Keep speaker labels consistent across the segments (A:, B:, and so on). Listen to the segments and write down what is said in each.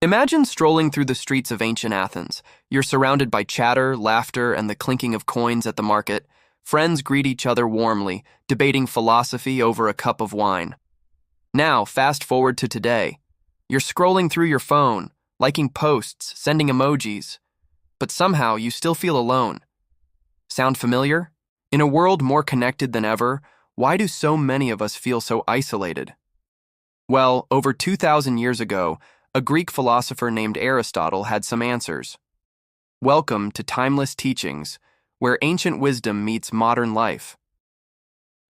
A: Imagine strolling through the streets of ancient Athens. You're surrounded by chatter, laughter, and the clinking of coins at the market. Friends greet each other warmly, debating philosophy over a cup of wine. Now, fast forward to today. You're scrolling through your phone, liking posts, sending emojis, but somehow you still feel alone. Sound familiar? In a world more connected than ever, why do so many of us feel so isolated? Well, over 2,000 years ago, a Greek philosopher named Aristotle had some answers. Welcome to Timeless Teachings, where ancient wisdom meets modern life.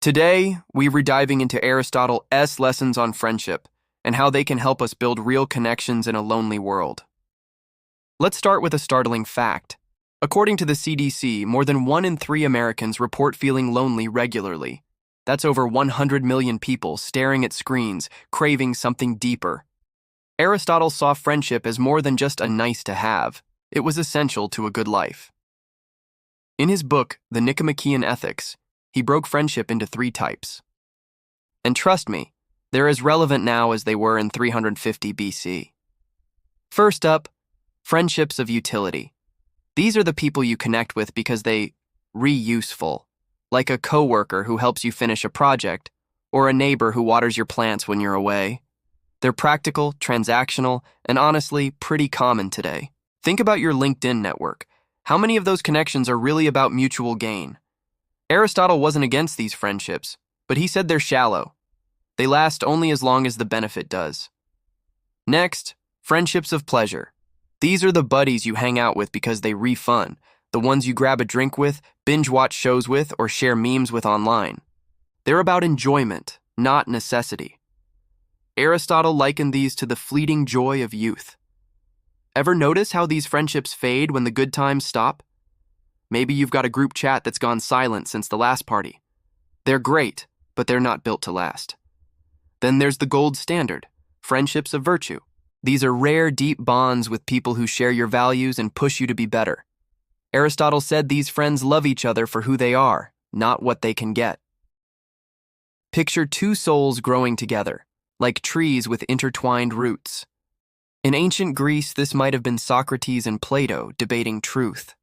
A: Today, we're diving into Aristotle's lessons on friendship and how they can help us build real connections in a lonely world. Let's start with a startling fact. According to the CDC, more than 1 in 3 Americans report feeling lonely regularly. That's over 100 million people staring at screens, craving something deeper. Aristotle saw friendship as more than just a nice to have. It was essential to a good life. In his book, The Nicomachean Ethics, he broke friendship into 3 types. And trust me, they're as relevant now as they were in 350 BC. First up, friendships of utility. These are the people you connect with because they re-useful, like a coworker who helps you finish a project, or a neighbor who waters your plants when you're away. They're practical, transactional, and honestly, pretty common today. Think about your LinkedIn network. How many of those connections are really about mutual gain? Aristotle wasn't against these friendships, but he said they're shallow. They last only as long as the benefit does. Next, friendships of pleasure. These are the buddies you hang out with because they re-fun, the ones you grab a drink with, binge-watch shows with, or share memes with online. They're about enjoyment, not necessity. Aristotle likened these to the fleeting joy of youth. Ever notice how these friendships fade when the good times stop? Maybe you've got a group chat that's gone silent since the last party. They're great, but they're not built to last. Then there's the gold standard, friendships of virtue. These are rare, deep bonds with people who share your values and push you to be better. Aristotle said these friends love each other for who they are, not what they can get. Picture 2 souls growing together, like trees with intertwined roots. In ancient Greece, this might have been Socrates and Plato debating truth.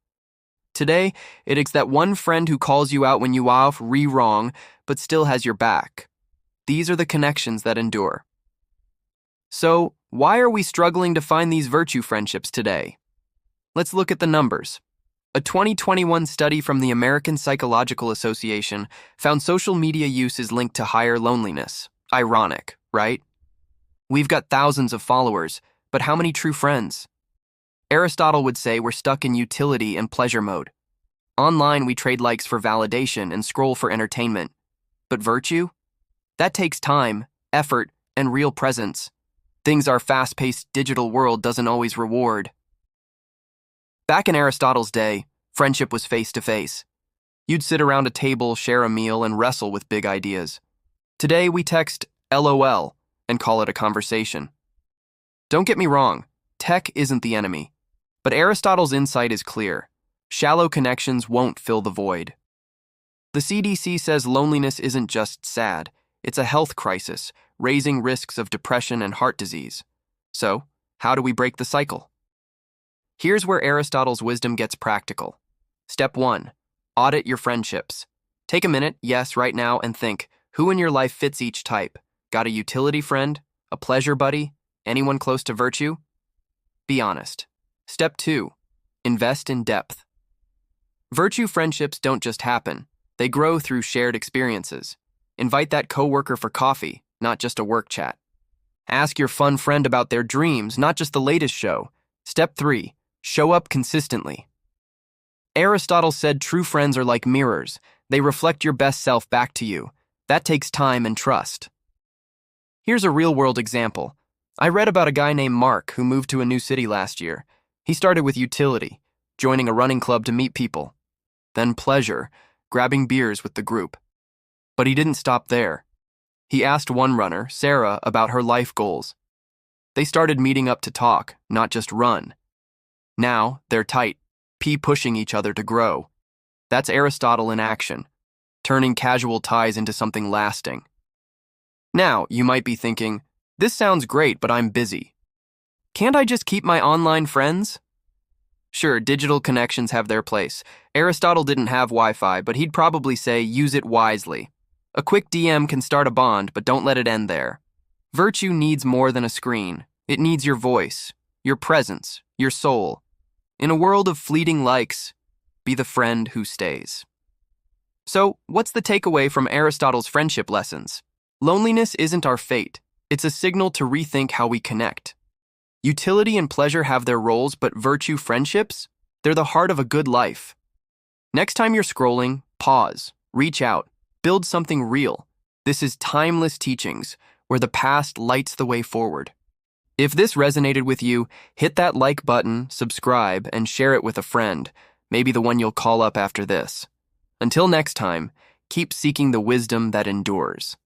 A: Today, it's that one friend who calls you out when you off wrong, but still has your back. These are the connections that endure. So, why are we struggling to find these virtue friendships today? Let's look at the numbers. A 2021 study from the American Psychological Association found social media use is linked to higher loneliness. Ironic, right? We've got thousands of followers, but how many true friends? Aristotle would say we're stuck in utility and pleasure mode. Online, we trade likes for validation and scroll for entertainment. But virtue? That takes time, effort, and real presence. Things our fast-paced digital world doesn't always reward. Back in Aristotle's day, friendship was face-to-face. You'd sit around a table, share a meal, and wrestle with big ideas. Today, we text LOL and call it a conversation. Don't get me wrong, tech isn't the enemy. But Aristotle's insight is clear. Shallow connections won't fill the void. The CDC says loneliness isn't just sad, it's a health crisis, raising risks of depression and heart disease. So, how do we break the cycle? Here's where Aristotle's wisdom gets practical. Step 1. Audit your friendships. Take a minute, yes, right now, and think, who in your life fits each type? Got a utility friend? A pleasure buddy? Anyone close to virtue? Be honest. Step 2. Invest in depth. Virtue friendships don't just happen. They grow through shared experiences. Invite that coworker for coffee, not just a work chat. Ask your fun friend about their dreams, not just the latest show. Step 3. Show up consistently. Aristotle said true friends are like mirrors. They reflect your best self back to you. That takes time and trust. Here's a real-world example. I read about a guy named Mark who moved to a new city last year. He started with utility, joining a running club to meet people. Then pleasure, grabbing beers with the group. But he didn't stop there. He asked one runner, Sarah, about her life goals. They started meeting up to talk, not just run. Now, they're tight, pushing each other to grow. That's Aristotle in action, turning casual ties into something lasting. Now, you might be thinking, this sounds great, but I'm busy. Can't I just keep my online friends? Sure, digital connections have their place. Aristotle didn't have Wi-Fi, but he'd probably say use it wisely. A quick DM can start a bond, but don't let it end there. Virtue needs more than a screen. It needs your voice, your presence, your soul. In a world of fleeting likes, be the friend who stays. So, what's the takeaway from Aristotle's friendship lessons? Loneliness isn't our fate. It's a signal to rethink how we connect. Utility and pleasure have their roles, but virtue, friendships, they're the heart of a good life. Next time you're scrolling, pause, reach out, build something real. This is timeless teachings, where the past lights the way forward. If this resonated with you, hit that like button, subscribe, and share it with a friend, maybe the one you'll call up after this. Until next time, keep seeking the wisdom that endures.